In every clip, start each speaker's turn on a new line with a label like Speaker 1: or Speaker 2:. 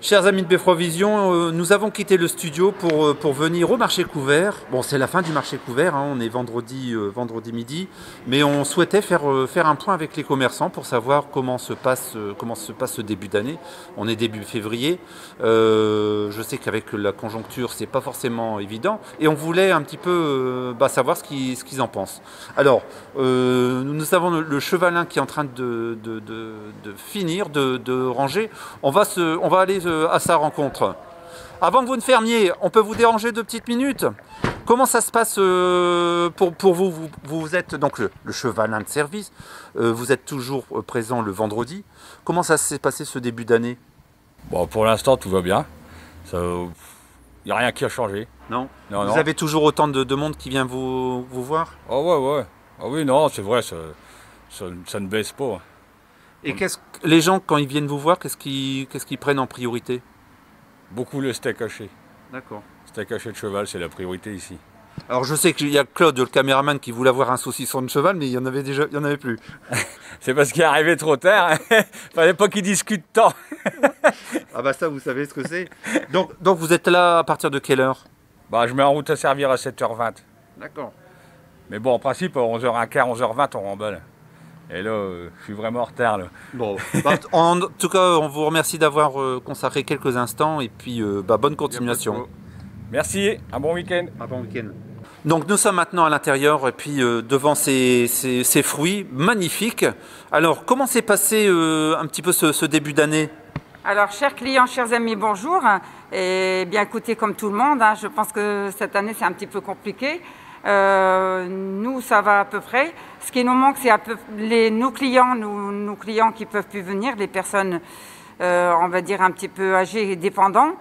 Speaker 1: Chers amis de Beffroi Vision, nous avons quitté le studio pour venir au marché couvert. Bon, c'est la fin du marché couvert, hein, on est vendredi midi, mais on souhaitait faire un point avec les commerçants pour savoir comment se passe ce début d'année. On est début février, je sais qu'avec la conjoncture, c'est pas forcément évident, et on voulait un petit peu savoir ce qu'ils en pensent. Alors, nous avons le chevalin qui est en train de finir, de ranger. On va aller à sa rencontre. Avant que vous ne fermiez, on peut vous déranger 2 petites minutes? Comment ça se passe pour vous? Vous êtes donc le chevalin de service, vous êtes toujours présent le vendredi. Comment ça s'est passé ce début d'année?
Speaker 2: Bon, pour l'instant, tout va bien. Il n'y a rien qui a changé.
Speaker 1: Non,
Speaker 2: non.
Speaker 1: Vous avez toujours autant de monde qui vient vous voir?
Speaker 2: Oh ouais. Ah oui, non, c'est vrai, ça ne baisse pas.
Speaker 1: Et les gens, quand ils viennent vous voir, qu'est-ce qu'ils prennent en priorité?
Speaker 2: Beaucoup le steak haché.
Speaker 1: D'accord.
Speaker 2: Steak haché de cheval, c'est la priorité ici.
Speaker 1: Alors je sais qu'il y a Claude, le caméraman, qui voulait avoir un saucisson de cheval, mais il y en avait plus.
Speaker 2: C'est parce qu'il est arrivé trop tard. Fallait pas qu'il discute tant.
Speaker 1: Ah bah ça, vous savez ce que c'est. Donc vous êtes là à partir de quelle heure?
Speaker 2: Bah, je mets en route à servir à 7h20.
Speaker 1: D'accord.
Speaker 2: Mais bon, en principe, à 11h15, 11h20, on remballe. Et là, je suis vraiment en retard. Là.
Speaker 1: Bon, en tout cas, on vous remercie d'avoir consacré quelques instants et puis bonne continuation.
Speaker 2: Merci, un bon week-end.
Speaker 1: Un bon week-end. Donc nous sommes maintenant à l'intérieur et puis devant ces fruits magnifiques. Alors, comment s'est passé un petit peu ce début d'année?
Speaker 3: Alors, chers clients, chers amis, bonjour. Et bien écoutez, comme tout le monde, hein, je pense que cette année, c'est un petit peu compliqué. Nous, ça va à peu près. Ce qui nous manque, c'est nos clients qui peuvent plus venir, les personnes, on va dire, un petit peu âgées et dépendants.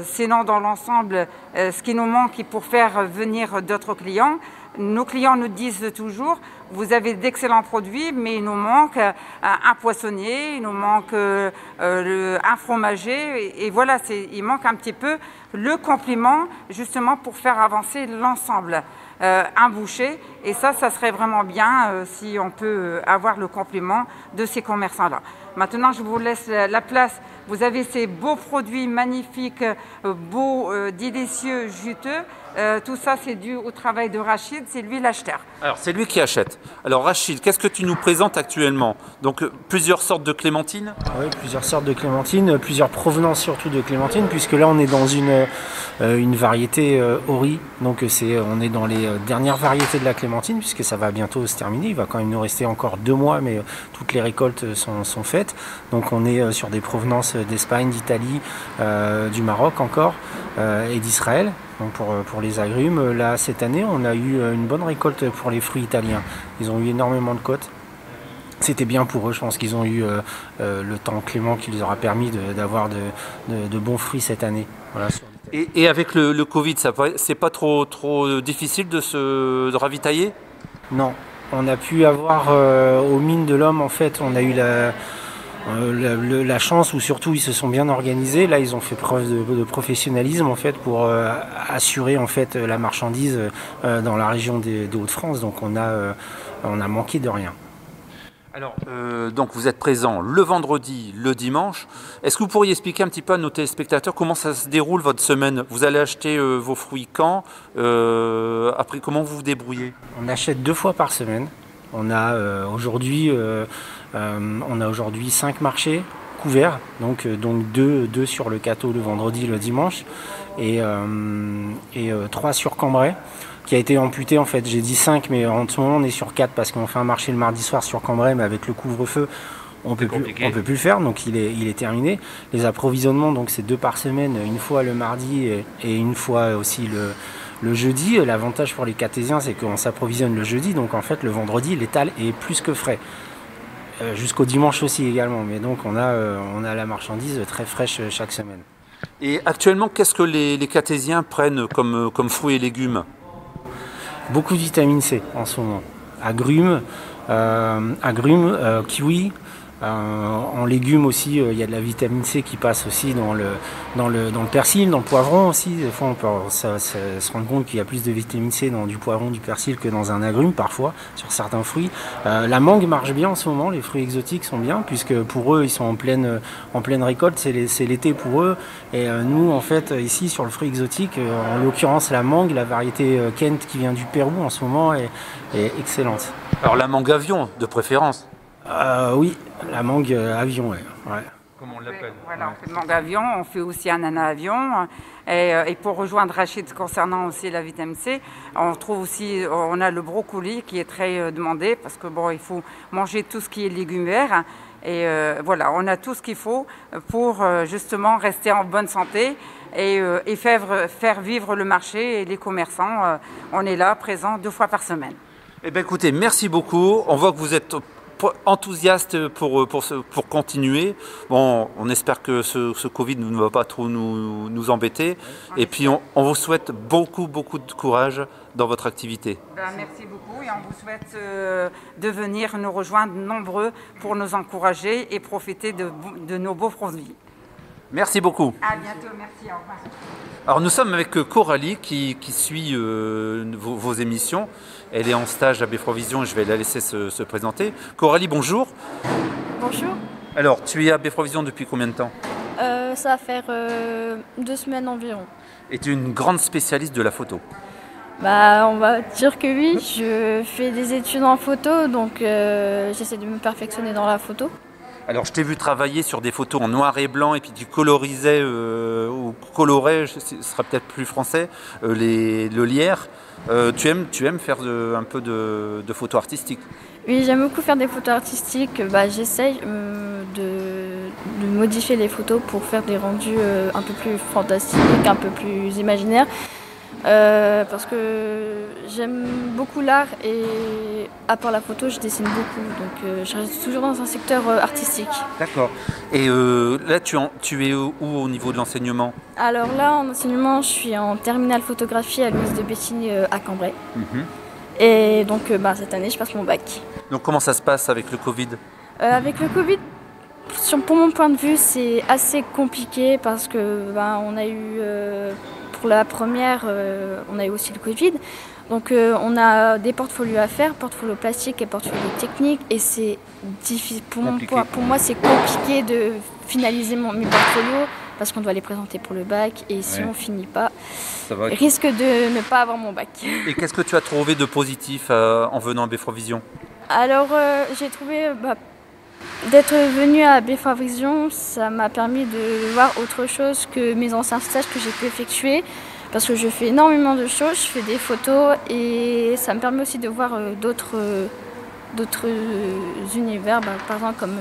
Speaker 3: Sinon, dans l'ensemble, ce qui nous manque pour faire venir d'autres clients, nos clients nous disent toujours, vous avez d'excellents produits, mais il nous manque un poissonnier, il nous manque un fromager, et voilà, il manque un petit peu le complément, justement, pour faire avancer l'ensemble. Un boucher, et ça serait vraiment bien si on peut avoir le complément de ces commerçants-là. Maintenant, je vous laisse la place. Vous avez ces beaux produits magnifiques, beaux, délicieux, juteux. Tout ça, c'est dû au travail de Rachid, c'est lui l'acheteur.
Speaker 1: Alors, c'est lui qui achète. Alors, Rachid, qu'est-ce que tu nous présentes actuellement? Donc, plusieurs sortes de clémentines?
Speaker 4: Oui, plusieurs sortes de clémentines, plusieurs provenances surtout de clémentines, puisque là, on est dans une variété Ori. Donc, on est dans les dernières variétés de la clémentine, puisque ça va bientôt se terminer. Il va quand même nous rester encore 2 mois, mais toutes les récoltes sont faites. Donc, on est sur des provenances d'Espagne, d'Italie, du Maroc encore, et d'Israël. Donc pour les agrumes, là cette année on a eu une bonne récolte pour les fruits italiens. Ils ont eu énormément de cotes. C'était bien pour eux, je pense qu'ils ont eu le temps clément qui leur a permis d'avoir de bons fruits cette année. Voilà.
Speaker 1: Et avec le Covid, c'est pas trop difficile de ravitailler?
Speaker 4: Non, on a pu avoir aux mines de l'Homme, en fait, on a eu la chance, où surtout ils se sont bien organisés. Là, ils ont fait preuve de professionnalisme en fait pour assurer en fait la marchandise dans la région des Hauts-de-France. Donc on a manqué de rien.
Speaker 1: Alors, donc vous êtes présent le vendredi, le dimanche. Est-ce que vous pourriez expliquer un petit peu à nos téléspectateurs comment ça se déroule votre semaine? Vous allez acheter vos fruits quand? Après, comment vous vous débrouillez?
Speaker 4: On achète 2 fois par semaine. On a aujourd'hui 5 marchés couverts, donc 2 sur le Cateau le vendredi, le dimanche, et 3 sur Cambrai, qui a été amputé en fait. J'ai dit 5, mais en ce moment on est sur 4 parce qu'on fait un marché le mardi soir sur Cambrai, mais avec le couvre-feu, on peut plus le faire, donc il est terminé. Les approvisionnements, donc c'est 2 par semaine, une fois le mardi et une fois aussi le jeudi. L'avantage pour les Cartésiens, c'est qu'on s'approvisionne le jeudi, donc en fait le vendredi l'étal est plus que frais. Jusqu'au dimanche aussi également, mais donc on a la marchandise très fraîche chaque semaine.
Speaker 1: Et actuellement, qu'est-ce que les Cartésiens prennent comme fruits et légumes?
Speaker 4: Beaucoup de vitamine C en ce moment. Agrumes, kiwi, En légumes aussi, il y a de la vitamine C qui passe aussi dans le persil, dans le poivron aussi. Des fois, on peut se rendre compte qu'il y a plus de vitamine C dans du poivron, du persil que dans un agrume parfois, sur certains fruits. La mangue marche bien en ce moment, les fruits exotiques sont bien, puisque pour eux, ils sont en pleine récolte, c'est l'été pour eux. Et nous, en fait, ici, sur le fruit exotique, en l'occurrence la mangue, la variété Kent qui vient du Pérou en ce moment est excellente.
Speaker 1: Alors la mangue avion, de préférence.
Speaker 4: Oui, la mangue avion, ouais.
Speaker 1: Comme on l'appelle.
Speaker 3: Voilà, on fait mangue avion, on fait aussi ananas avion. Et pour rejoindre Rachid concernant aussi la vitamine C, on a le brocoli qui est très demandé parce que bon, il faut manger tout ce qui est légumes verts. Et voilà, on a tout ce qu'il faut pour justement rester en bonne santé et faire vivre le marché et les commerçants. On est là, présents 2 fois par semaine.
Speaker 1: Eh bien écoutez, merci beaucoup. On voit que vous êtes enthousiaste pour continuer. Bon, on espère que ce Covid ne va pas trop nous embêter. Et puis on vous souhaite beaucoup de courage dans votre activité.
Speaker 3: Merci beaucoup et on vous souhaite de venir nous rejoindre nombreux pour nous encourager et profiter de nos beaux produits.
Speaker 1: Merci beaucoup.
Speaker 3: À bientôt, merci, au revoir.
Speaker 1: Alors nous sommes avec Coralie qui suit vos émissions. Elle est en stage à Befrovision et je vais la laisser se présenter. Coralie, bonjour.
Speaker 5: Bonjour.
Speaker 1: Alors, tu es à Befrovision depuis combien de temps?
Speaker 5: Ça va faire 2 semaines environ.
Speaker 1: Et tu es une grande spécialiste de la photo?
Speaker 5: On va dire que oui, je fais des études en photo, donc j'essaie de me perfectionner dans la photo.
Speaker 1: Alors, je t'ai vu travailler sur des photos en noir et blanc et puis tu colorisais ou colorais, ce sera peut-être plus français, le lierre. Tu aimes faire un peu de photos artistiques?
Speaker 5: Oui, j'aime beaucoup faire des photos artistiques. J'essaye de modifier les photos pour faire des rendus un peu plus fantastiques, un peu plus imaginaires. Parce que j'aime beaucoup l'art et à part la photo, je dessine beaucoup. Donc je reste toujours dans un secteur artistique.
Speaker 1: D'accord. Et là, tu es où au niveau de l'enseignement?
Speaker 5: Alors là, en enseignement, je suis en terminale photographie à l'Université de Béthigny à Cambrai. Et donc cette année, je passe mon bac.
Speaker 1: Donc comment ça se passe avec le Covid?
Speaker 5: Avec le Covid, pour mon point de vue, c'est assez compliqué parce que on a eu... Pour la première, on a eu aussi le Covid. Donc on a des portfolios à faire, portfolio plastique et portfolio technique. Et c'est difficile. Pour moi, c'est compliqué de finaliser mes portfolios parce qu'on doit les présenter pour le bac. Et si on ne finit pas, risque de ne pas avoir mon bac.
Speaker 1: Et qu'est-ce que tu as trouvé de positif en venant à Befrovision?
Speaker 5: Alors j'ai trouvé... d'être venue à Befrovision, ça m'a permis de voir autre chose que mes anciens stages que j'ai pu effectuer parce que je fais énormément de choses, je fais des photos et ça me permet aussi de voir d'autres univers, par exemple comme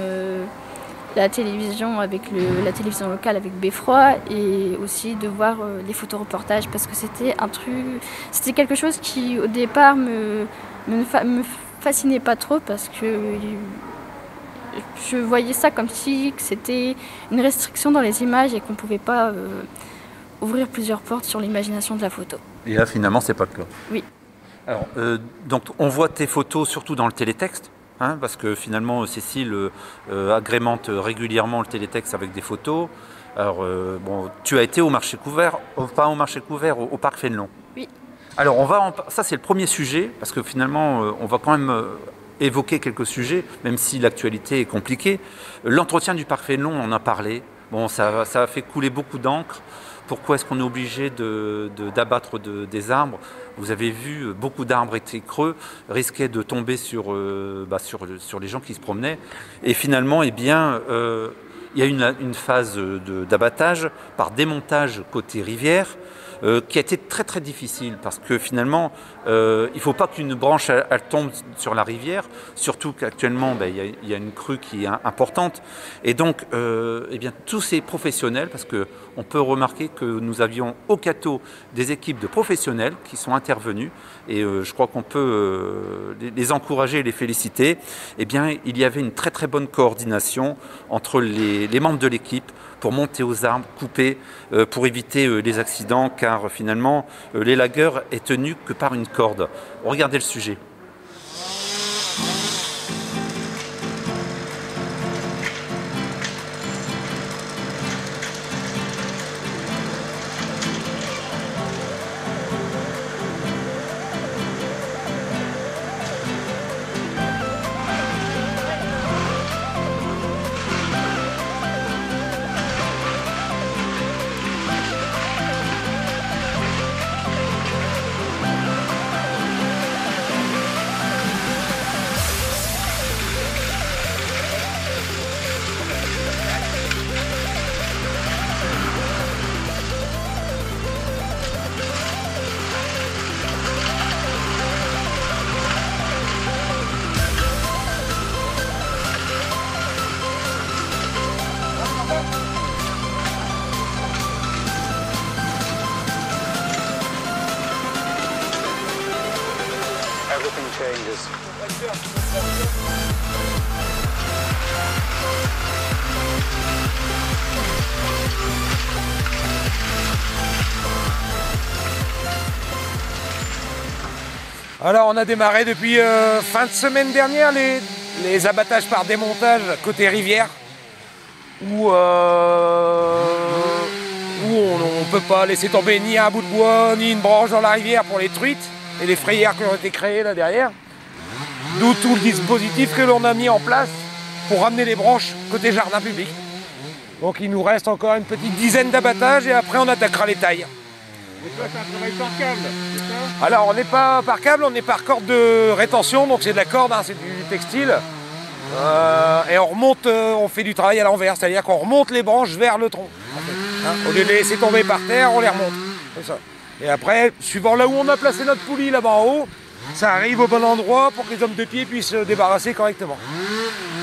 Speaker 5: la télévision la télévision locale avec Beffroi et aussi de voir les photoreportages parce que c'était quelque chose qui au départ me fascinait pas trop parce que je voyais ça comme si c'était une restriction dans les images et qu'on ne pouvait pas ouvrir plusieurs portes sur l'imagination de la photo.
Speaker 1: Et là, finalement, c'est pas le cas.
Speaker 5: Oui.
Speaker 1: Alors, donc, on voit tes photos surtout dans le télétexte, parce que finalement, Cécile agrémente régulièrement le télétexte avec des photos. Alors, tu as été au marché couvert, pas au marché couvert, au Parc Fénelon.
Speaker 5: Oui.
Speaker 1: Alors, ça, c'est le premier sujet, parce que finalement, on va quand même... évoquer quelques sujets, même si l'actualité est compliquée. L'entretien du Parc Fénelon, on en a parlé. Bon, ça a fait couler beaucoup d'encre. Pourquoi est-ce qu'on est obligé d'abattre des arbres? Vous avez vu, beaucoup d'arbres étaient creux, risquaient de tomber sur les gens qui se promenaient. Et finalement, il y a une phase d'abattage par démontage côté rivière, qui a été très très difficile parce que finalement il ne faut pas qu'une branche elle tombe sur la rivière, surtout qu'actuellement il y a une crue qui est importante et donc tous ces professionnels, parce qu'on peut remarquer que nous avions au Cateau des équipes de professionnels qui sont intervenus et je crois qu'on peut les encourager et les féliciter. Il y avait une très très bonne coordination entre les membres de l'équipe pour monter aux arbres, couper, pour éviter les accidents, car finalement, l'élagueur est tenu que par une corde. Regardez le sujet.
Speaker 6: nothing changes.
Speaker 7: Alors on a démarré depuis fin de semaine dernière les abattages par démontage côté rivière où on ne peut pas laisser tomber ni un bout de bois ni une branche dans la rivière pour les truites et les frayères qui ont été créées là derrière. D'où tout le dispositif que l'on a mis en place pour ramener les branches côté jardin public. Donc il nous reste encore une petite dizaine d'abattages et après on attaquera les tailles.
Speaker 2: Et toi, c'est un travail par câble, c'est ça?
Speaker 7: Alors on n'est pas par câble, on est par corde de rétention, donc c'est de la corde, hein, c'est du textile. Et on remonte, on fait du travail à l'envers, c'est-à-dire qu'on remonte les branches vers le tronc. En fait, hein. Au lieu de les laisser tomber par terre, on les remonte. Comme ça. Et après, suivant là où on a placé notre poulie là-bas en haut, ça arrive au bon endroit pour que les hommes de pied puissent se débarrasser correctement.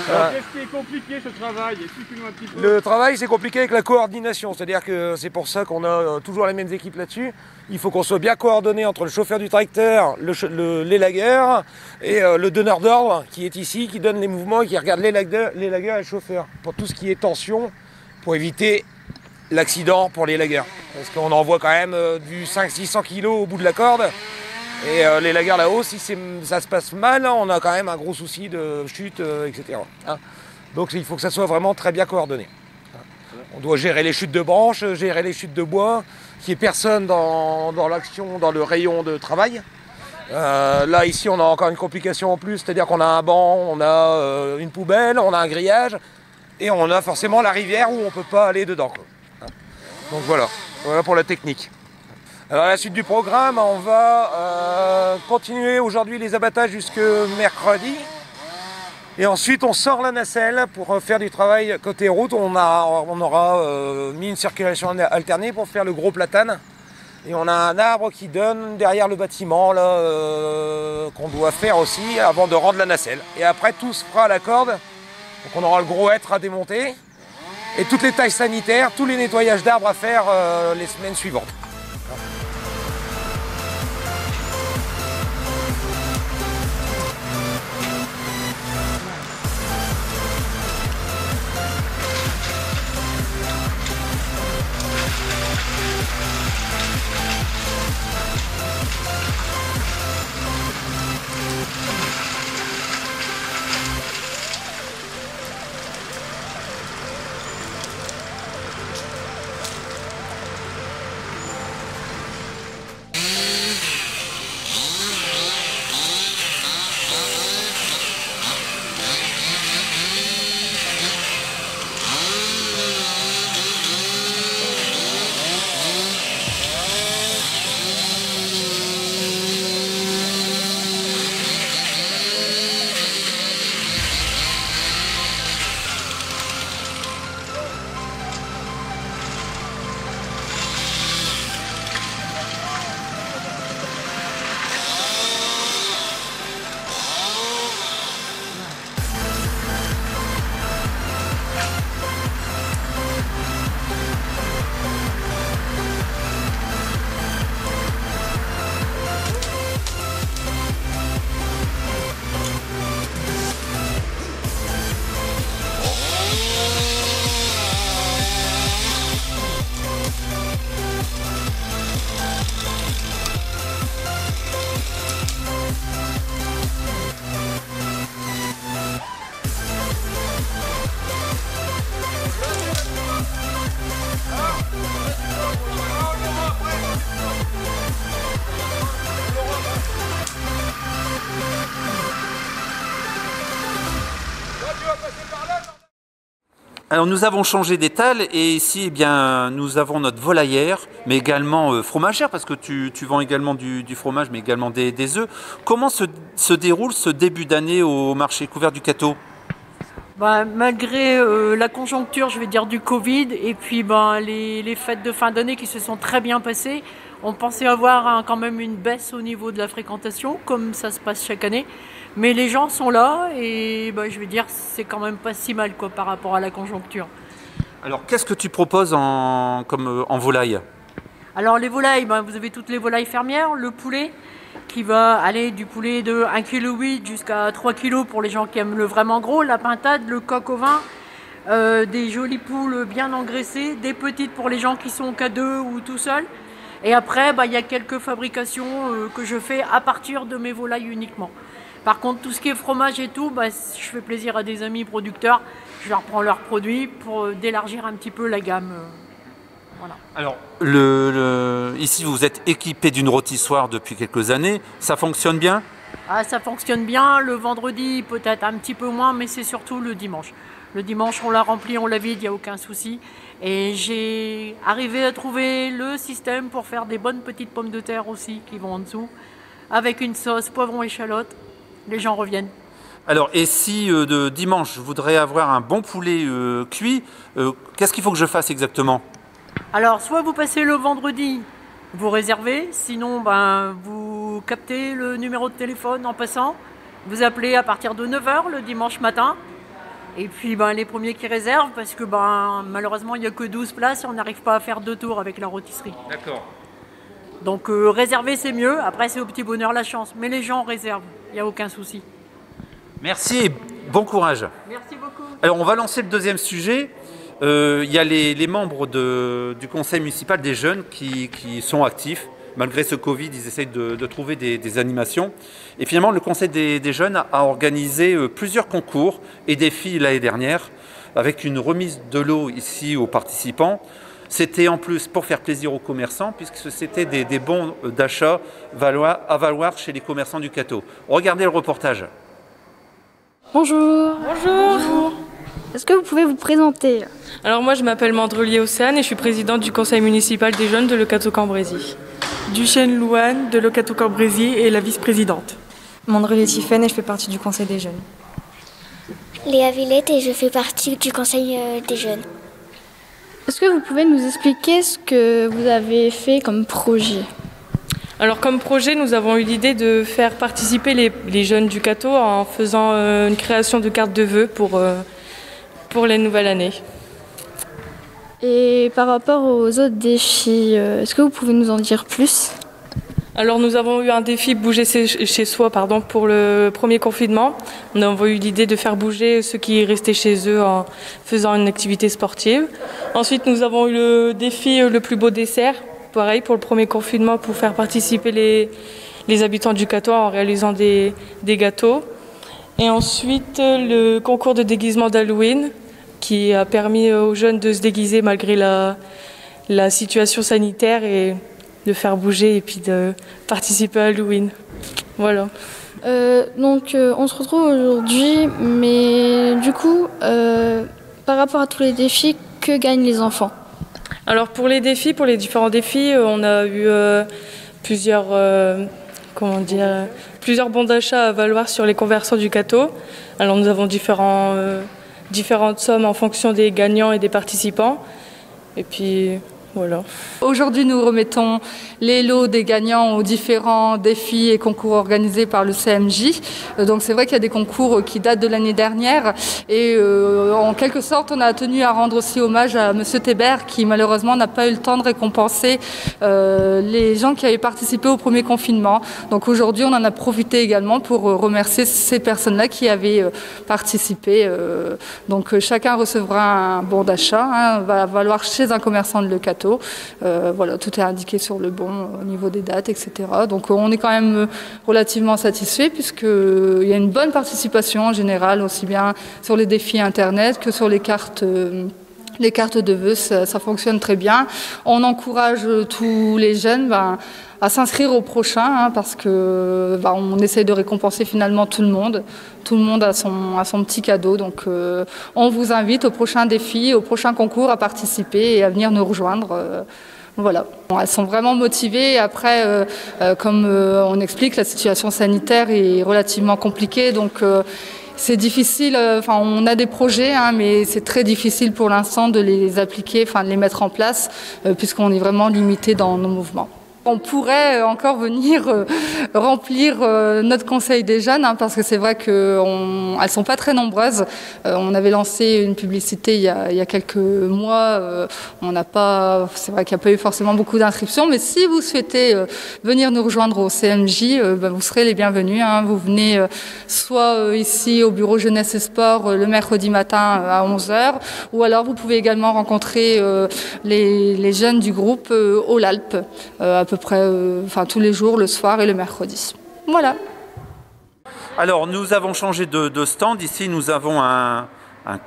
Speaker 2: Alors, qu'est-ce qui est compliqué ce travail? Explique-nous un petit peu.
Speaker 7: Le travail, c'est compliqué avec la coordination, c'est-à-dire que c'est pour ça qu'on a toujours les mêmes équipes là-dessus. Il faut qu'on soit bien coordonné entre le chauffeur du tracteur, l'élagueur et le donneur d'ordre qui est ici, qui donne les mouvements et qui regarde l'élagueur et le chauffeur pour tout ce qui est tension, pour éviter l'accident pour l'élagueur. Parce qu'on envoie quand même du 500-600 kg au bout de la corde. Et l'élagueur là-haut, si ça se passe mal, on a quand même un gros souci de chute, etc. Hein. Donc il faut que ça soit vraiment très bien coordonné. On doit gérer les chutes de branches, gérer les chutes de bois, qu'il n'y ait personne dans l'action, dans le rayon de travail. Là, ici, on a encore une complication en plus, c'est-à-dire qu'on a un banc, on a une poubelle, on a un grillage, et on a forcément la rivière où on ne peut pas aller dedans, quoi. Donc voilà pour la technique. Alors à la suite du programme, on va continuer aujourd'hui les abattages jusque mercredi. Et ensuite on sort la nacelle pour faire du travail côté route. On aura mis une circulation alternée pour faire le gros platane. Et on a un arbre qui donne derrière le bâtiment là qu'on doit faire aussi avant de rendre la nacelle. Et après tout se fera à la corde. Donc on aura le gros hêtre à démonter. Et toutes les tailles sanitaires, tous les nettoyages d'arbres à faire les semaines suivantes.
Speaker 1: Alors nous avons changé d'étal et ici eh bien, nous avons notre volaillère, mais également fromagère, parce que tu vends également du fromage, mais également des œufs. Comment se déroule ce début d'année au marché couvert du Cateau?
Speaker 8: Malgré la conjoncture, je vais dire, du Covid, et puis les fêtes de fin d'année qui se sont très bien passées, on pensait avoir quand même une baisse au niveau de la fréquentation, comme ça se passe chaque année. Mais les gens sont là et je vais dire c'est quand même pas si mal quoi, par rapport à la conjoncture.
Speaker 1: Alors qu'est-ce que tu proposes en volaille?
Speaker 8: Alors les volailles, vous avez toutes les volailles fermières, le poulet qui va aller du poulet de 1,8 kg jusqu'à 3 kg pour les gens qui aiment le vraiment gros, la pintade, le coq au vin, des jolies poules bien engraissées, des petites pour les gens qui sont qu'à deux ou tout seuls. Et après, il y a quelques fabrications que je fais à partir de mes volailles uniquement. Par contre, tout ce qui est fromage et tout, je fais plaisir à des amis producteurs. Je leur prends leurs produits pour d'élargir un petit peu la gamme. Voilà.
Speaker 1: Alors, ici, vous êtes équipé d'une rôtissoire depuis quelques années. Ça fonctionne bien?
Speaker 8: Ah, ça fonctionne bien. Le vendredi, peut-être un petit peu moins, mais c'est surtout le dimanche. Le dimanche, on la remplit, on la vide, il n'y a aucun souci. Et j'ai arrivé à trouver le système pour faire des bonnes petites pommes de terre aussi qui vont en dessous, avec une sauce poivron échalote. Les gens reviennent.
Speaker 1: Alors, et si de dimanche, je voudrais avoir un bon poulet cuit, qu'est-ce qu'il faut que je fasse exactement?
Speaker 8: Alors, soit vous passez le vendredi, vous réservez, sinon vous captez le numéro de téléphone en passant, vous appelez à partir de 9 h le dimanche matin, et puis les premiers qui réservent, parce que malheureusement il n'y a que 12 places et on n'arrive pas à faire 2 tours avec la rôtisserie.
Speaker 1: D'accord.
Speaker 8: Donc réserver c'est mieux, après c'est au petit bonheur la chance, mais les gens réservent, il n'y a aucun souci.
Speaker 1: Merci et bon courage.
Speaker 8: Merci beaucoup.
Speaker 1: Alors on va lancer le deuxième sujet. Il y a les membres du conseil municipal des jeunes qui sont actifs. Malgré ce Covid, ils essayent de trouver des animations. Et finalement, le conseil des jeunes a organisé plusieurs concours et défis l'année dernière, avec une remise de lot ici aux participants. C'était en plus pour faire plaisir aux commerçants, puisque c'était des bons d'achat à valoir chez les commerçants du Cateau. Regardez le reportage.
Speaker 5: Bonjour.
Speaker 9: Bonjour.
Speaker 5: Est-ce que vous pouvez vous présenter?
Speaker 9: Alors moi je m'appelle Mandrelier Océane et je suis présidente du conseil municipal des jeunes de Le Cateau-Cambrésis.
Speaker 10: Duchesne Louane de Le Cateau-Cambrésis et la vice-présidente.
Speaker 11: Mandrelier Tiffaine et je fais partie du conseil des jeunes.
Speaker 12: Léa Villette et je fais partie du conseil des jeunes.
Speaker 5: Est-ce que vous pouvez nous expliquer ce que vous avez fait comme projet?
Speaker 9: Alors comme projet, nous avons eu l'idée de faire participer les jeunes du Cateau en faisant une création de cartes de vœux pour la nouvelle année.
Speaker 5: Et par rapport aux autres défis, est-ce que vous pouvez nous en dire plus?
Speaker 9: Alors nous avons eu un défi bouger chez soi pour le premier confinement. On a eu l'idée de faire bouger ceux qui restaient chez eux en faisant une activité sportive. Ensuite nous avons eu le défi le plus beau dessert, pareil pour le premier confinement, pour faire participer les habitants du Cateau en réalisant des gâteaux. Et ensuite le concours de déguisement d'Halloween, qui a permis aux jeunes de se déguiser malgré la situation sanitaire et de faire bouger et puis de participer à Halloween. Voilà.
Speaker 5: Donc on se retrouve aujourd'hui, mais du coup, par rapport à tous les défis, que gagnent les enfants?
Speaker 9: Alors pour les différents défis, on a eu plusieurs bons d'achat à valoir sur les conversions du Cateau. Alors nous avons différentes sommes en fonction des gagnants et des participants. Et puis voilà.
Speaker 13: Aujourd'hui, nous remettons les lots des gagnants aux différents défis et concours organisés par le CMJ. Donc c'est vrai qu'il y a des concours qui datent de l'année dernière et en quelque sorte, on a tenu à rendre aussi hommage à Monsieur Thébert qui malheureusement n'a pas eu le temps de récompenser les gens qui avaient participé au premier confinement. Donc aujourd'hui, on en a profité également pour remercier ces personnes-là qui avaient participé. Donc chacun recevra un bon d'achat, va valoir chez un commerçant de Le Cateau. Voilà, tout est indiqué sur le bon au niveau des dates, etc. Donc on est quand même relativement satisfait puisqu'il y a une bonne participation en général, aussi bien sur les défis Internet que sur les cartes de vœux, ça fonctionne très bien. On encourage tous les jeunes à s'inscrire au prochain parce que on essaye de récompenser finalement tout le monde. Tout le monde a son petit cadeau. Donc on vous invite au prochain défi, au prochain concours à participer et à venir nous rejoindre. Voilà. Elles sont vraiment motivées. Après, comme on explique, la situation sanitaire est relativement compliquée. Donc c'est difficile, on a des projets, mais c'est très difficile pour l'instant de les appliquer, de les mettre en place, puisqu'on est vraiment limité dans nos mouvements. On pourrait encore venir remplir notre conseil des jeunes, hein, parce que c'est vrai qu'elles ne sont pas très nombreuses. On avait lancé une publicité il y a quelques mois. C'est vrai qu'il n'y a pas eu forcément beaucoup d'inscriptions, mais si vous souhaitez venir nous rejoindre au CMJ, vous serez les bienvenus. Hein. Vous venez soit ici au bureau jeunesse et sport le mercredi matin à 11h, ou alors vous pouvez également rencontrer les jeunes du groupe au LALP, à peu près tous les jours, le soir et le mercredi. Voilà.
Speaker 1: Alors nous avons changé de stand. Ici nous avons un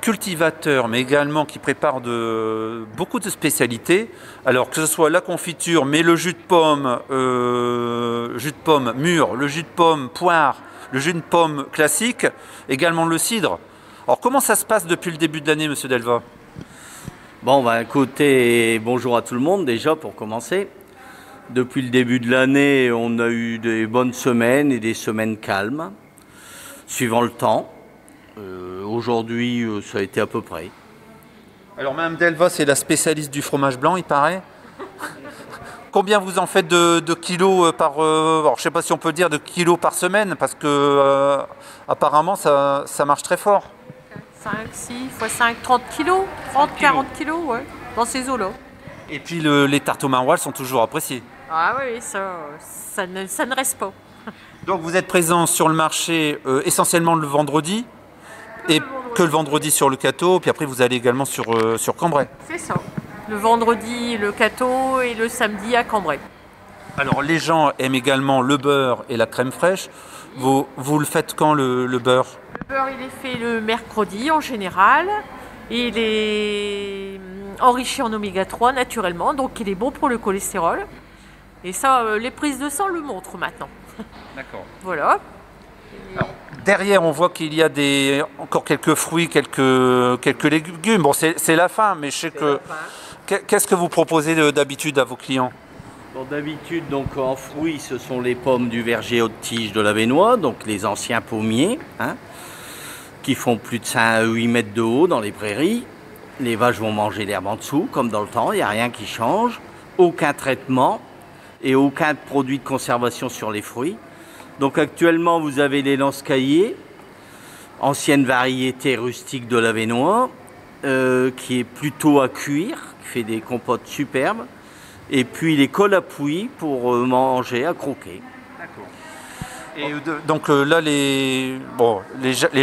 Speaker 1: cultivateur, mais également qui prépare beaucoup de spécialités. Alors que ce soit la confiture, mais le jus de pomme mûr, le jus de pomme poire, le jus de pomme classique, également le cidre. Alors comment ça se passe depuis le début de l'année, Monsieur Delva?
Speaker 14: Bon, écoutez, bonjour à tout le monde déjà pour commencer. Depuis le début de l'année, on a eu des bonnes semaines et des semaines calmes, suivant le temps. Aujourd'hui, ça a été à peu près.
Speaker 1: Alors Mme Delva, c'est la spécialiste du fromage blanc, il paraît. Combien vous en faites de kilos par... alors, je ne sais pas si on peut dire de kilos par semaine, parce que apparemment ça marche très fort.
Speaker 8: 5, 6 x 5, 30 kilos, 30, 40 kilos, ouais, dans ces eaux-là.
Speaker 1: Et puis les tartes au maroilles sont toujours appréciées.
Speaker 8: Ah oui, ça ne reste pas.
Speaker 1: Donc vous êtes présent sur le marché essentiellement le vendredi, que le vendredi sur le Cateau, puis après vous allez également sur Cambrai.
Speaker 8: C'est ça. Le vendredi, le Cateau et le samedi à Cambrai.
Speaker 1: Alors les gens aiment également le beurre et la crème fraîche. Vous le faites quand le beurre?
Speaker 8: Le beurre, il est fait le mercredi en général. Il est enrichi en oméga 3 naturellement, donc il est bon pour le cholestérol. Et ça, les prises de sang le montrent maintenant.
Speaker 1: D'accord.
Speaker 8: Voilà.
Speaker 1: Alors, derrière, on voit qu'il y a encore quelques fruits, quelques légumes. Bon, c'est la fin, mais je sais que... Qu'est-ce que vous proposez d'habitude à vos clients?
Speaker 14: Bon, d'habitude, donc en fruits, ce sont les pommes du verger haute tige de l'Avesnois, donc les anciens pommiers, hein, qui font plus de 8 mètres de haut dans les prairies. Les vaches vont manger l'herbe en dessous, comme dans le temps, il n'y a rien qui change. Aucun traitement et aucun produit de conservation sur les fruits. Donc actuellement, vous avez les lance-caillés, ancienne variété rustique de l'Avesnois, qui est plutôt à cuire, qui fait des compotes superbes. Et puis les cols à pouilly pour manger, à croquer.
Speaker 1: D'accord. Et donc là, les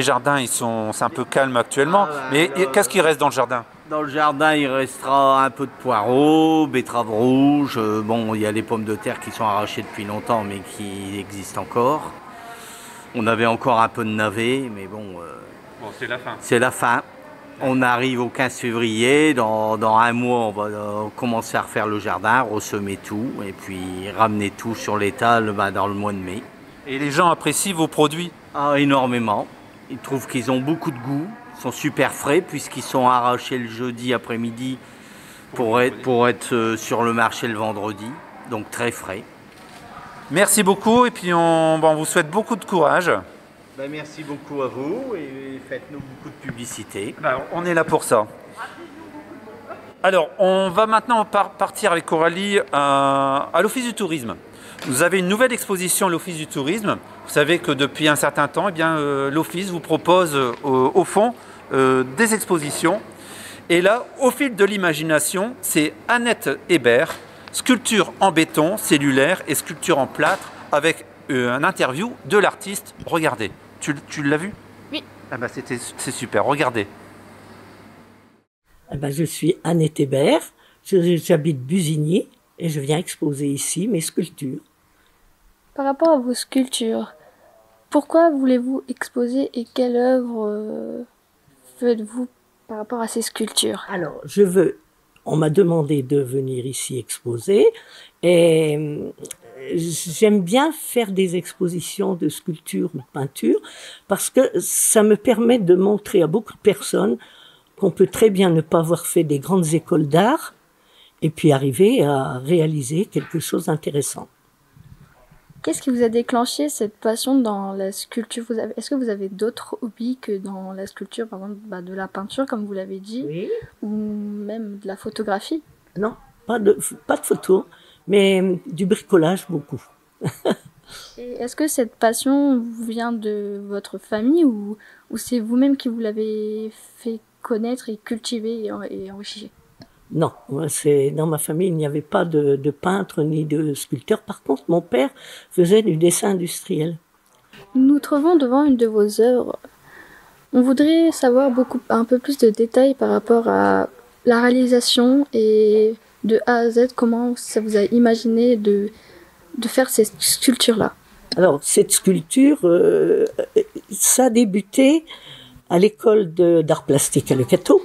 Speaker 1: jardins, c'est un peu calme actuellement. Mais qu'est-ce qui reste dans le jardin?
Speaker 14: Dans le jardin, il restera un peu de poireaux, betteraves rouges. Bon, il y a les pommes de terre qui sont arrachées depuis longtemps, mais qui existent encore. On avait encore un peu de navets, mais bon...
Speaker 1: c'est la fin.
Speaker 14: C'est la fin. On arrive au 15 février. Dans un mois, on va commencer à refaire le jardin, ressemer tout, et puis ramener tout sur l'étal dans le mois de mai.
Speaker 1: Et les gens apprécient vos produits?
Speaker 14: Ah, énormément. Ils trouvent qu'ils ont beaucoup de goût. Ils sont super frais puisqu'ils sont arrachés le jeudi après-midi pour être sur le marché le vendredi. Donc très frais.
Speaker 1: Merci beaucoup et puis on vous souhaite beaucoup de courage.
Speaker 14: Merci beaucoup à vous et faites-nous beaucoup de publicité.
Speaker 1: On est là pour ça. Alors, on va maintenant partir avec Coralie à l'Office du tourisme. Vous avez une nouvelle exposition à l'Office du tourisme. Vous savez que depuis un certain temps, l'Office vous propose au fond des expositions. Et là, au fil de l'imagination, c'est Annette Hébert, sculpture en béton cellulaire et sculpture en plâtre avec un interview de l'artiste. Regardez, tu l'as vu?
Speaker 15: Oui.
Speaker 1: C'est super, regardez.
Speaker 15: Je suis Annette Hébert, j'habite Busigny et je viens exposer ici mes sculptures.
Speaker 5: Par rapport à vos sculptures, pourquoi voulez-vous exposer et quelle œuvre faites-vous par rapport à ces sculptures?
Speaker 15: Alors, on m'a demandé de venir ici exposer et j'aime bien faire des expositions de sculptures ou de peintures parce que ça me permet de montrer à beaucoup de personnes qu'on peut très bien ne pas avoir fait des grandes écoles d'art et puis arriver à réaliser quelque chose d'intéressant.
Speaker 5: Qu'est-ce qui vous a déclenché cette passion dans la sculpture? Est-ce que vous avez d'autres hobbies que dans la sculpture, par exemple de la peinture, comme vous l'avez dit,
Speaker 15: oui,
Speaker 5: ou même de la photographie?
Speaker 15: Non, pas de photo, mais du bricolage beaucoup.
Speaker 5: Et est-ce que cette passion vous vient de votre famille ou c'est vous-même qui vous l'avez fait connaître et cultiver et enrichir?
Speaker 15: Non, dans ma famille, il n'y avait pas de peintre ni de sculpteur. Par contre, mon père faisait du dessin industriel.
Speaker 5: Nous nous trouvons devant une de vos œuvres. On voudrait savoir un peu plus de détails par rapport à la réalisation et de A à Z, comment ça vous a imaginé de faire cette sculpture-là.
Speaker 15: Alors, cette sculpture, ça a débuté à l'école d'art plastique à Le Cateau,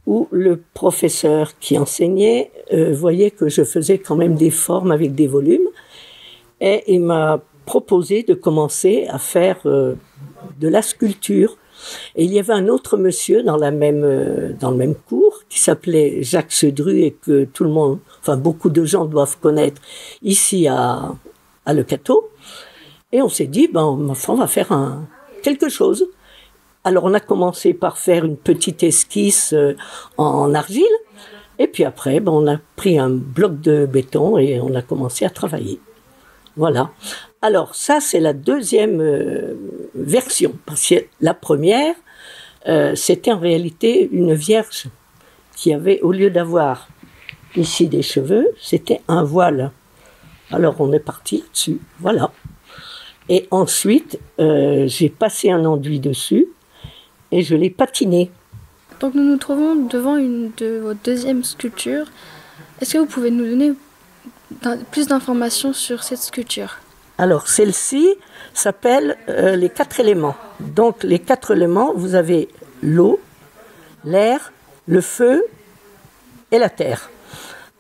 Speaker 15: où le professeur qui enseignait voyait que je faisais quand même des formes avec des volumes, et il m'a proposé de commencer à faire de la sculpture. Et il y avait un autre monsieur dans le même cours qui s'appelait Jacques Sedru et que tout le monde, enfin beaucoup de gens doivent connaître ici à Le Cateau. Et on s'est dit, on va faire quelque chose. Alors on a commencé par faire une petite esquisse en argile, et puis après on a pris un bloc de béton et on a commencé à travailler. Voilà. Alors ça c'est la deuxième version, parce que la première c'était en réalité une vierge qui avait, au lieu d'avoir ici des cheveux, c'était un voile. Alors on est parti dessus, voilà. Et ensuite j'ai passé un enduit dessus et je l'ai patiné.
Speaker 5: Donc nous nous trouvons devant une de vos deuxièmes sculptures. Est-ce que vous pouvez nous donner plus d'informations sur cette sculpture?
Speaker 15: Alors celle-ci s'appelle les 4 éléments. Donc les 4 éléments, vous avez l'eau, l'air, le feu et la terre.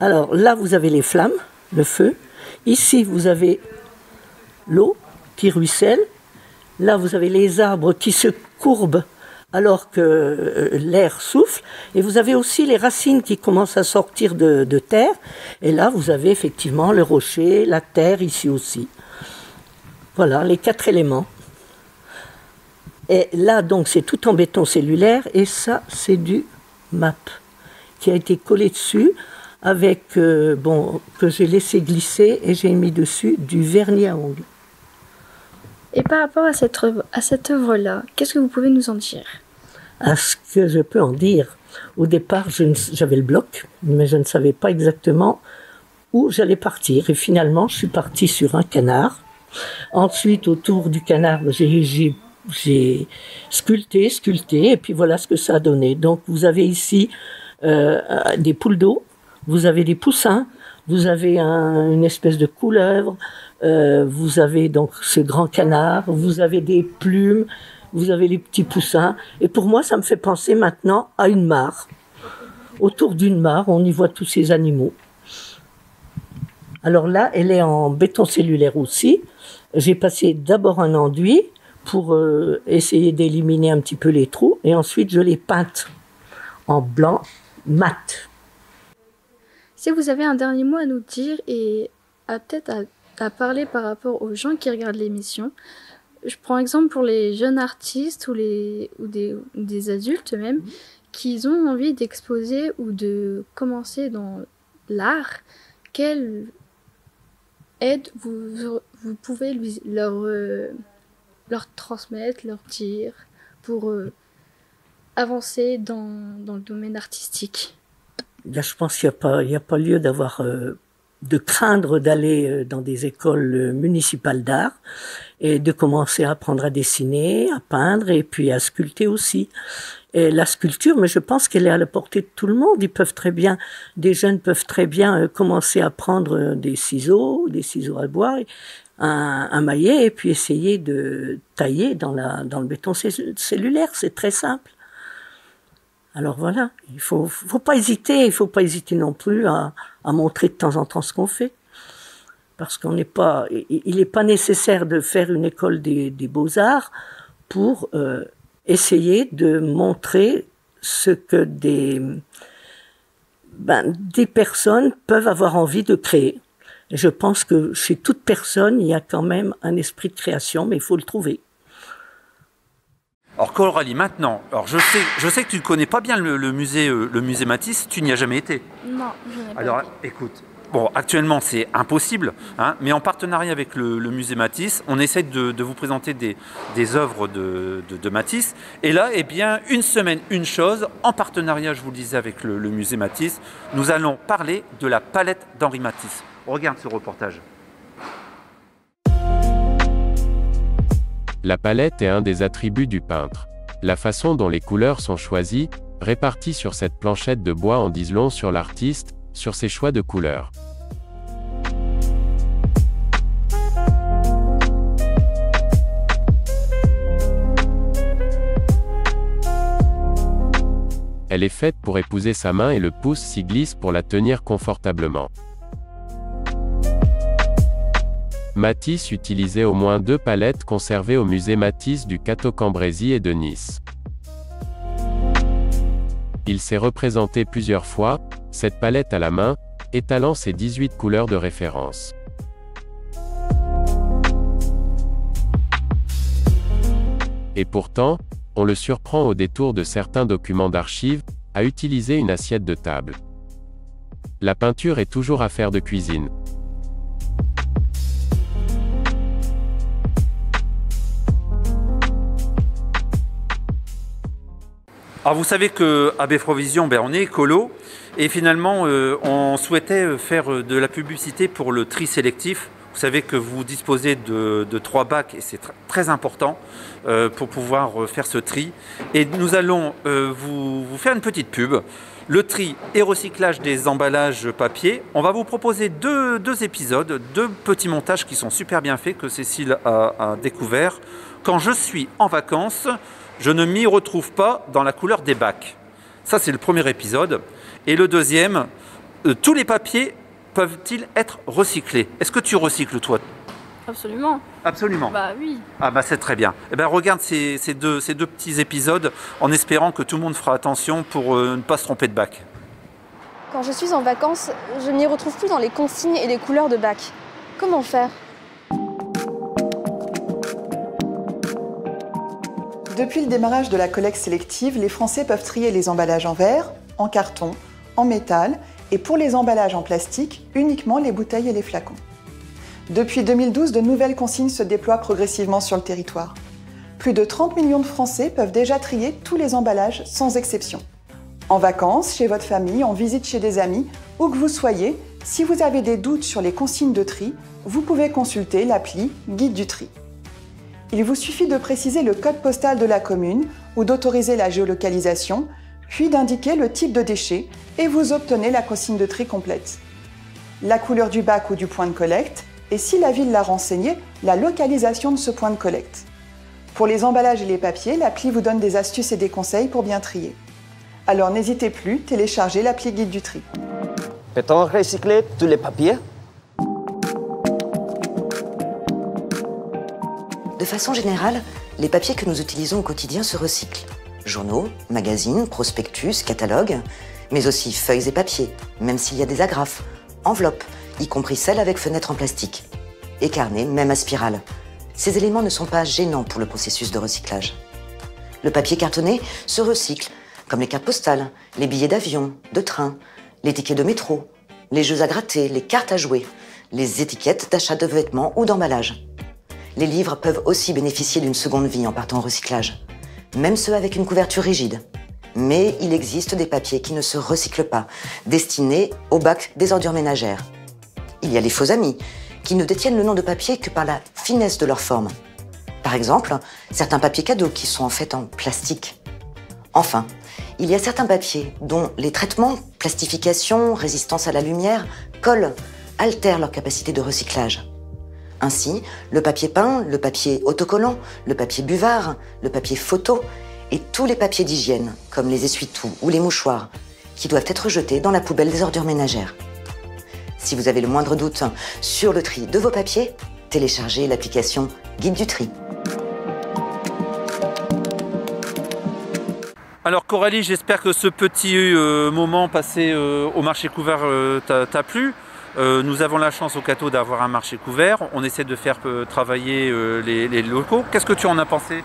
Speaker 15: Alors là vous avez les flammes, le feu. Ici vous avez l'eau qui ruisselle. Là vous avez les arbres qui se courbent alors que l'air souffle, et vous avez aussi les racines qui commencent à sortir de terre, et là vous avez effectivement le rocher, la terre ici aussi. Voilà, les 4 éléments. Et là donc c'est tout en béton cellulaire, et ça c'est du MAP, qui a été collé dessus, avec, que j'ai laissé glisser, et j'ai mis dessus du vernis à ongles.
Speaker 5: Et par rapport à cette œuvre-là, qu'est-ce que vous pouvez nous en dire?
Speaker 15: À ce que je peux en dire, au départ, j'avais le bloc, mais je ne savais pas exactement où j'allais partir. Et finalement, je suis partie sur un canard. Ensuite, autour du canard, j'ai sculpté, et puis voilà ce que ça a donné. Donc, vous avez ici des poules d'eau, vous avez des poussins, vous avez une espèce de couleuvre, vous avez donc ce grand canard, vous avez des plumes, vous avez les petits poussins. Et pour moi, ça me fait penser maintenant à une mare. Autour d'une mare, on y voit tous ces animaux. Alors là, elle est en béton cellulaire aussi. J'ai passé d'abord un enduit pour essayer d'éliminer un petit peu les trous. Et ensuite, je l'ai peinte en blanc mat.
Speaker 5: Si vous avez un dernier mot à nous dire et peut-être à parler par rapport aux gens qui regardent l'émission, je prends exemple pour les jeunes artistes ou des adultes même, qui ont envie d'exposer ou de commencer dans l'art, quelle aide vous pouvez leur transmettre, leur dire pour avancer dans le domaine artistique?
Speaker 15: Là, je pense qu'il n'y a pas lieu de craindre d'aller dans des écoles municipales d'art et de commencer à apprendre à dessiner, à peindre et puis à sculpter aussi. Et la sculpture, mais je pense qu'elle est à la portée de tout le monde. Des jeunes peuvent très bien commencer à prendre des ciseaux à bois, un maillet et puis essayer de tailler dans le béton cellulaire. C'est très simple. Alors voilà, il faut pas hésiter, non plus à montrer de temps en temps ce qu'on fait. Parce il n'est pas nécessaire de faire une école des beaux-arts pour essayer de montrer ce que des personnes peuvent avoir envie de créer. Et je pense que chez toute personne, il y a quand même un esprit de création, mais il faut le trouver.
Speaker 1: Alors Coralie, maintenant, je sais que tu ne connais pas bien le musée Matisse, tu n'y as jamais été.
Speaker 5: Non, je n'ai pas
Speaker 1: Alors
Speaker 5: été.
Speaker 1: écoute, Bon, actuellement, c'est impossible, hein, mais en partenariat avec le musée Matisse, on essaie de vous présenter des œuvres de Matisse. Et là, eh bien, une semaine, une chose, en partenariat, je vous le disais, avec le musée Matisse, nous allons parler de la palette d'Henri Matisse. On regarde ce reportage.
Speaker 16: La palette est un des attributs du peintre. La façon dont les couleurs sont choisies, réparties sur cette planchette de bois en disent long sur l'artiste, sur ses choix de couleurs. Elle est faite pour épouser sa main et le pouce s'y glisse pour la tenir confortablement. Matisse utilisait au moins 2 palettes conservées au musée Matisse du Cateau-Cambrésis et de Nice. Il s'est représenté plusieurs fois, cette palette à la main, étalant ses 18 couleurs de référence. Et pourtant, on le surprend au détour de certains documents d'archives, à utiliser une assiette de table. La peinture est toujours affaire de cuisine.
Speaker 1: Alors vous savez qu'à Beffrovision, on est écolo et finalement on souhaitait faire de la publicité pour le tri sélectif. Vous savez que vous disposez de 3 bacs et c'est très important pour pouvoir faire ce tri. Et nous allons vous faire une petite pub. Le tri et recyclage des emballages papier. On va vous proposer deux épisodes, 2 petits montages qui sont super bien faits que Cécile a découvert. Quand je suis en vacances, je ne m'y retrouve pas dans la couleur des bacs. Ça, c'est le premier épisode. Et le deuxième, tous les papiers peuvent-ils être recyclés? Est-ce que tu recycles, toi?
Speaker 5: Absolument.
Speaker 1: Absolument.
Speaker 5: Bah oui.
Speaker 1: Ah bah c'est très bien. Eh ben, regarde ces deux petits épisodes en espérant que tout le monde fera attention pour ne pas se tromper de bac.
Speaker 17: Quand je suis en vacances, je ne m'y retrouve plus dans les consignes et les couleurs de bac. Comment faire?
Speaker 18: Depuis le démarrage de la collecte sélective, les Français peuvent trier les emballages en verre, en carton, en métal et pour les emballages en plastique, uniquement les bouteilles et les flacons. Depuis 2012, de nouvelles consignes se déploient progressivement sur le territoire. Plus de 30 millions de Français peuvent déjà trier tous les emballages sans exception. En vacances, chez votre famille, en visite chez des amis, où que vous soyez, si vous avez des doutes sur les consignes de tri, vous pouvez consulter l'appli Guide du tri. Il vous suffit de préciser le code postal de la commune ou d'autoriser la géolocalisation, puis d'indiquer le type de déchet et vous obtenez la consigne de tri complète. La couleur du bac ou du point de collecte et, si la ville l'a renseigné, la localisation de ce point de collecte. Pour les emballages et les papiers, l'appli vous donne des astuces et des conseils pour bien trier. Alors n'hésitez plus, téléchargez l'appli Guide du tri.
Speaker 19: Peut-on recycler tous les papiers?
Speaker 20: De façon générale, les papiers que nous utilisons au quotidien se recyclent. Journaux, magazines, prospectus, catalogues, mais aussi feuilles et papiers, même s'il y a des agrafes, enveloppes, y compris celles avec fenêtre en plastique, et carnets, même à spirale. Ces éléments ne sont pas gênants pour le processus de recyclage. Le papier cartonné se recycle, comme les cartes postales, les billets d'avion, de train, les tickets de métro, les jeux à gratter, les cartes à jouer, les étiquettes d'achat de vêtements ou d'emballage. Les livres peuvent aussi bénéficier d'une seconde vie en partant au recyclage, même ceux avec une couverture rigide. Mais il existe des papiers qui ne se recyclent pas, destinés au bac des ordures ménagères. Il y a les faux amis, qui ne détiennent le nom de papier que par la finesse de leur forme. Par exemple, certains papiers cadeaux qui sont en fait en plastique. Enfin, il y a certains papiers dont les traitements, plastification, résistance à la lumière, colle, altèrent leur capacité de recyclage. Ainsi, le papier peint, le papier autocollant, le papier buvard, le papier photo et tous les papiers d'hygiène, comme les essuie-tout ou les mouchoirs, qui doivent être jetés dans la poubelle des ordures ménagères. Si vous avez le moindre doute sur le tri de vos papiers, téléchargez l'application Guide du tri.
Speaker 1: Alors Coralie, j'espère que ce petit moment passé au marché couvert t'a plu. Nous avons la chance au Cateau d'avoir un marché couvert. On essaie de faire travailler les locaux. Qu'est-ce que tu en as pensé?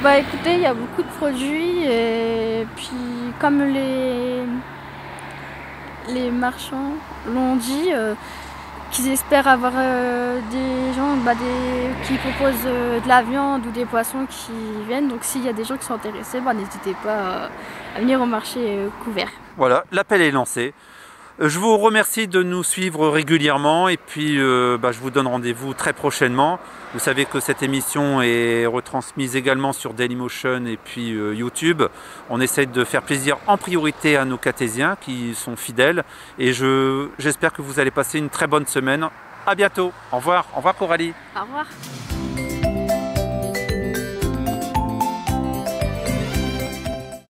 Speaker 5: Bah écoutez, il y a beaucoup de produits et puis comme les marchands l'ont dit qu'ils espèrent avoir des gens qui proposent de la viande ou des poissons qui viennent. Donc s'il y a des gens qui sont intéressés, n'hésitez pas à venir au marché couvert.
Speaker 1: Voilà, l'appel est lancé. Je vous remercie de nous suivre régulièrement et puis je vous donne rendez-vous très prochainement. Vous savez que cette émission est retransmise également sur Dailymotion et puis YouTube. On essaie de faire plaisir en priorité à nos Cartésiens qui sont fidèles et j'espère que vous allez passer une très bonne semaine. À bientôt. Au revoir. Au revoir Coralie.
Speaker 5: Au revoir.